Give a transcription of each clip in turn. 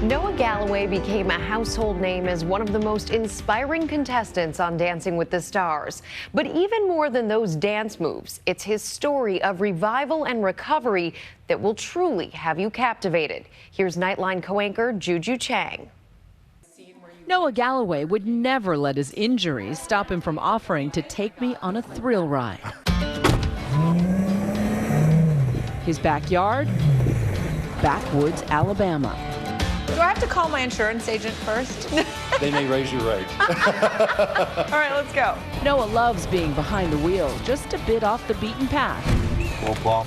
Noah Galloway became a household name as one of the most inspiring contestants on Dancing with the Stars. But even more than those dance moves, it's his story of revival and recovery that will truly have you captivated. Here's Nightline co-anchor Juju Chang. Noah Galloway would never let his injuries stop him from offering to take me on a thrill ride. His backyard, backwoods, Alabama. Do I have to call my insurance agent first? They may raise your rate. All right, let's go. Noah loves being behind the wheel, just a bit off the beaten path. Womp womp.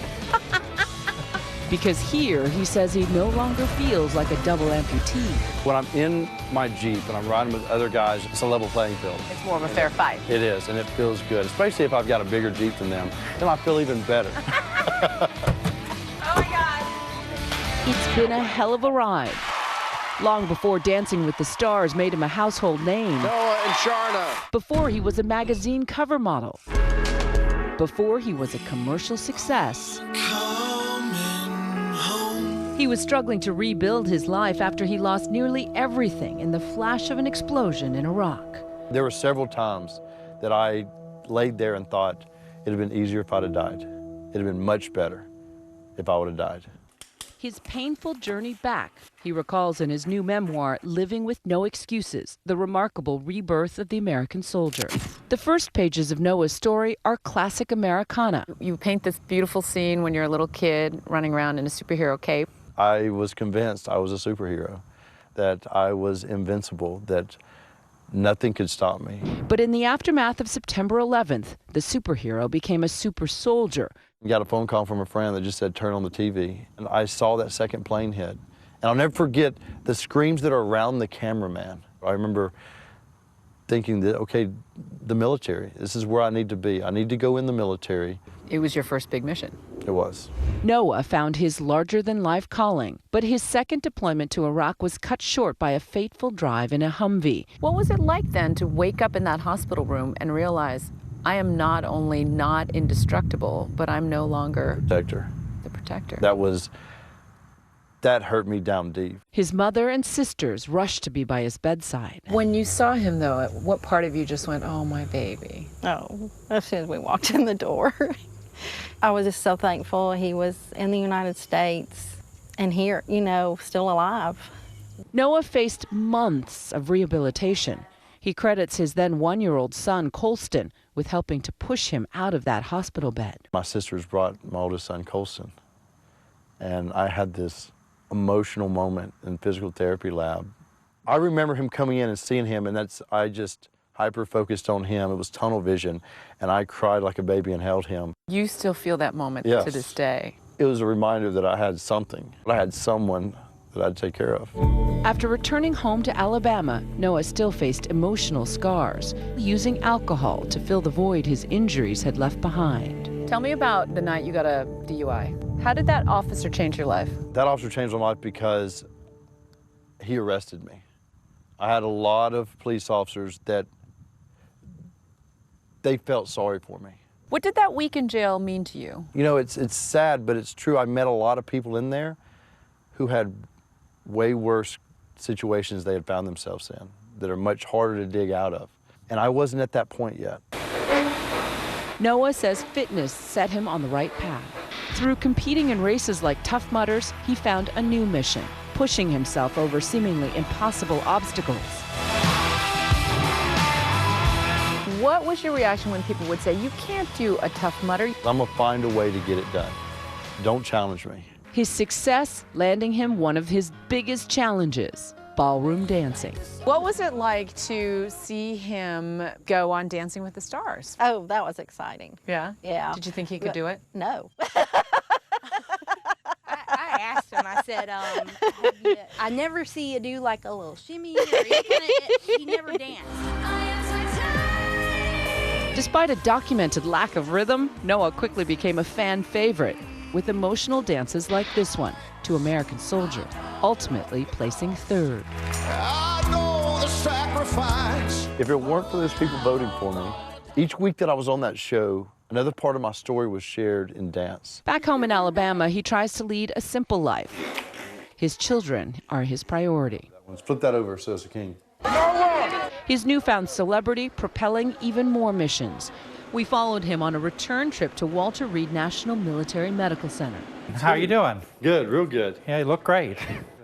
Because here, he says he no longer feels like a double amputee. When I'm in my Jeep and I'm riding with other guys, it's a level playing field. It's more of a fair fight. It is, and it feels good, especially if I've got a bigger Jeep than them. Then I feel even better. Oh my God. It's been a hell of a ride. Long before Dancing with the Stars made him a household name. Noah and Sharna. Before he was a magazine cover model. Before he was a commercial success. He was struggling to rebuild his life after he lost nearly everything in the flash of an explosion in Iraq. There were several times that I laid there and thought it'd have been easier if I'd have died. It'd have been much better if I would have died. His painful journey back, he recalls in his new memoir, Living with No Excuses, the remarkable rebirth of the American soldier. The first pages of Noah's story are classic Americana. You paint this beautiful scene when you're a little kid running around in a superhero cape. I was convinced I was a superhero, that I was invincible, that nothing could stop me. But in the aftermath of September 11th, the superhero became a super soldier. I got a phone call from a friend that just said, turn on the TV. And I saw that second plane hit. And I'll never forget the screams that are around the cameraman. I remember thinking that, okay, the military, this is where I need to be. I need to go in the military. It was your first big mission. It was. Noah found his larger-than-life calling, but his second deployment to Iraq was cut short by a fateful drive in a Humvee. What was it like then to wake up in that hospital room and realize I am not only not indestructible, but I'm no longer Protector. the protector? That hurt me down deep. His mother and sisters rushed to be by his bedside. When you saw him, though, what part of you just went, oh, my baby? Oh, as soon as we walked in the door. I was just so thankful he was in the United States and here, you know, still alive. Noah faced months of rehabilitation. He credits his then one-year-old son, Colston, with helping to push him out of that hospital bed. My sisters brought my oldest son, Colston, and I had this emotional moment in physical therapy lab. I remember him coming in and seeing him, and I just hyper-focused on him. It was tunnel vision, and I cried like a baby and held him. You still feel that moment Yes. to this day? It was a reminder that I had something. I had someone that I'd take care of. After returning home to Alabama, Noah still faced emotional scars, using alcohol to fill the void his injuries had left behind. Tell me about the night you got a DUI. How did that officer change your life? That officer changed my life because he arrested me. I had a lot of police officers that they felt sorry for me. What did that week in jail mean to you? You know, it's sad, but it's true. I met a lot of people in there who had way worse situations they had found themselves in that are much harder to dig out of. And I wasn't at that point yet. Noah says fitness set him on the right path. Through competing in races like Tough Mudders, he found a new mission, pushing himself over seemingly impossible obstacles. What was your reaction when people would say, you can't do a Tough Mudder? I'm gonna find a way to get it done. Don't challenge me. His success landing him one of his biggest challenges, ballroom dancing. What was it like to see him go on Dancing with the Stars? Oh, that was exciting. Yeah? Yeah. Did you think he could do it? No. I asked him, I said, I never see you do like a little shimmy or you never dance. Despite a documented lack of rhythm, Noah quickly became a fan favorite, with emotional dances like this one, to American Soldier, ultimately placing third. I know the sacrifice. If it weren't for those people voting for me, each week that I was on that show, another part of my story was shared in dance. Back home in Alabama, he tries to lead a simple life. His children are his priority. Let's flip that over so it's a king. His newfound celebrity propelling even more missions. We followed him on a return trip to Walter Reed National Military Medical Center. How are you doing? Good, real good. Yeah, you look great.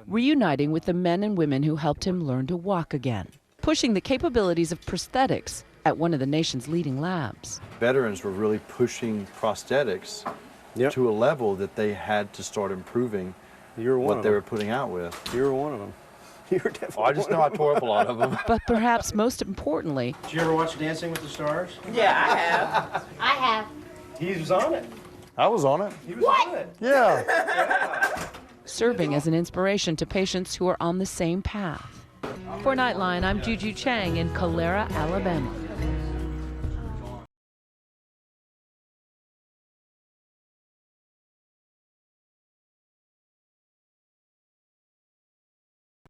Reuniting with the men and women who helped him learn to walk again. Pushing the capabilities of prosthetics at one of the nation's leading labs. Veterans were really pushing prosthetics to a level that they had to start improving what they were putting out with. You were one of them. You were definitely I just know I tore up a lot of them. But perhaps most importantly, Did you ever watch Dancing with the Stars? I have. He was on it. I was on it. He was on it. Yeah. serving as an inspiration to patients who are on the same path. For Nightline, I'm Juju Chang in Calera, Alabama.